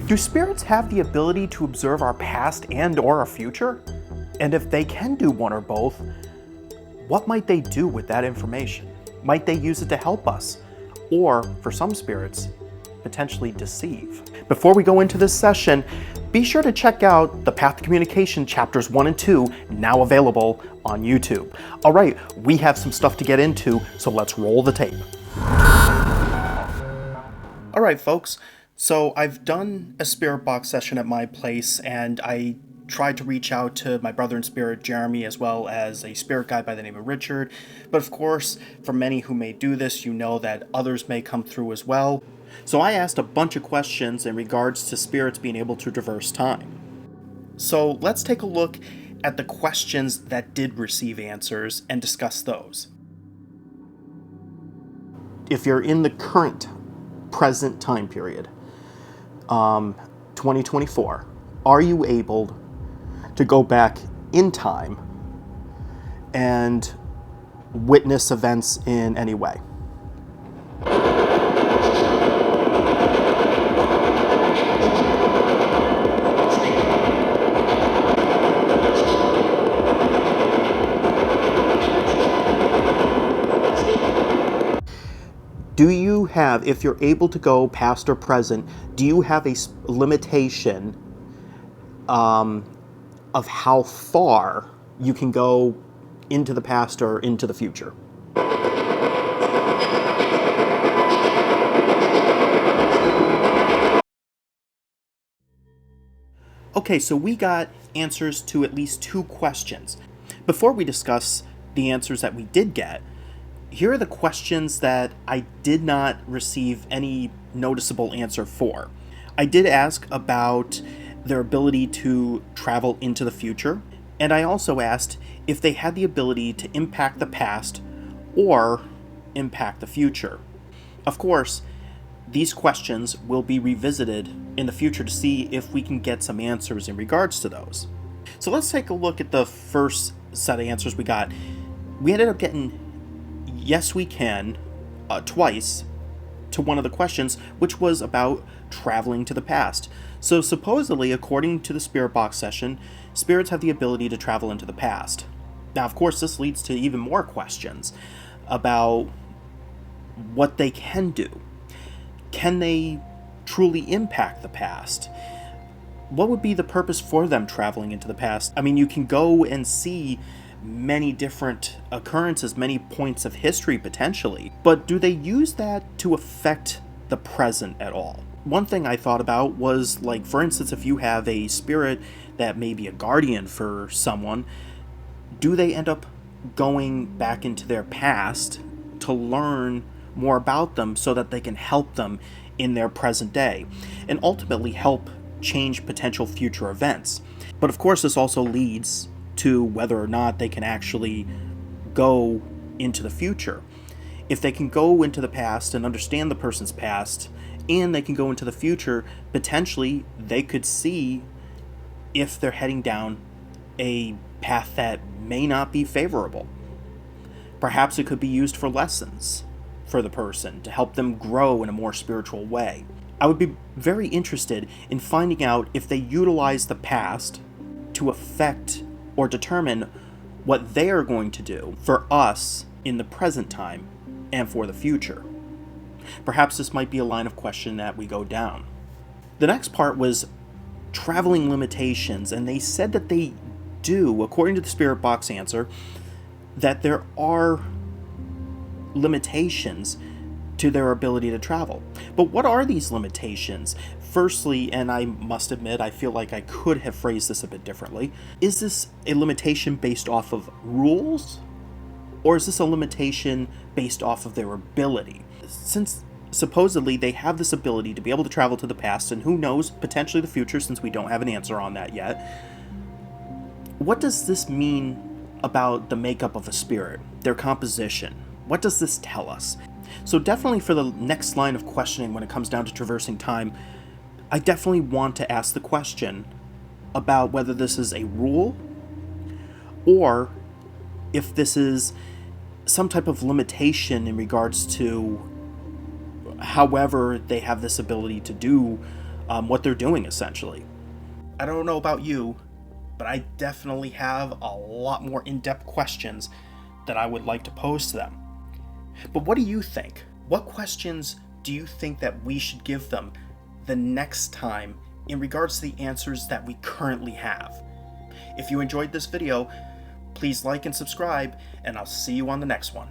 Do spirits have the ability to observe our past and or our future? And if they can do one or both, what might they do with that information? Might they use it to help us? Or, for some spirits, potentially deceive? Before we go into this session, be sure to check out the Path to Communication chapters 1 and 2, now available on YouTube. All right, we have some stuff to get into, so let's roll the tape. All right, folks. So I've done a spirit box session at my place, and I tried to reach out to my brother in spirit, Jeremy, as well as a spirit guide by the name of Richard. But of course, for many who may do this, you know that others may come through as well. So I asked a bunch of questions in regards to spirits being able to traverse time. So let's take a look at the questions that did receive answers and discuss those. If you're in the present time period, 2024, are you able to go back in time and witness events in any way? Do you have, if you're able to go past or present, do you have a limitation of how far you can go into the past or into the future? Okay, so we got answers to at least 2 questions. Before we discuss the answers that we did get, here are the questions that I did not receive any noticeable answer for. I did ask about their ability to travel into the future, and I also asked if they had the ability to impact the past or impact the future. Of course, these questions will be revisited in the future to see if we can get some answers in regards to those. So let's take a look at the first set of answers we got. We ended up getting yes we can twice to one of the questions, which was about traveling to the past. So supposedly, according to the spirit box session, spirits have the ability to travel into the past. Now, of course, this leads to even more questions about what they can do. Can they truly impact the past? What would be the purpose for them traveling into the past? I mean, you can go and see many different occurrences, many points of history potentially, but do they use that to affect the present at all? One thing I thought about was, like, for instance, if you have a spirit that may be a guardian for someone, do they end up going back into their past to learn more about them so that they can help them in their present day and ultimately help change potential future events? But of course, this also leads to whether or not they can actually go into the future. If they can go into the past and understand the person's past, and they can go into the future, potentially they could see if they're heading down a path that may not be favorable. Perhaps it could be used for lessons for the person to help them grow in a more spiritual way. I would be very interested in finding out if they utilize the past to affect or determine what they are going to do for us in the present time and for the future. Perhaps this might be a line of question that we go down. The next part was traveling limitations, and they said that they do, according to the spirit box answer, that there are limitations to their ability to travel. But what are these limitations? Firstly, and I must admit, I feel like I could have phrased this a bit differently. Is this a limitation based off of rules? Or is this a limitation based off of their ability? Since supposedly they have this ability to be able to travel to the past, and who knows, potentially the future, since we don't have an answer on that yet. What does this mean about the makeup of a spirit, their composition? What does this tell us? So definitely for the next line of questioning when it comes down to traversing time, I definitely want to ask the question about whether this is a rule or if this is some type of limitation in regards to however they have this ability to do what they're doing, essentially. I don't know about you, but I definitely have a lot more in-depth questions that I would like to pose to them. But what do you think? What questions do you think that we should give them the next time in regards to the answers that we currently have? If you enjoyed this video, please like and subscribe, and I'll see you on the next one.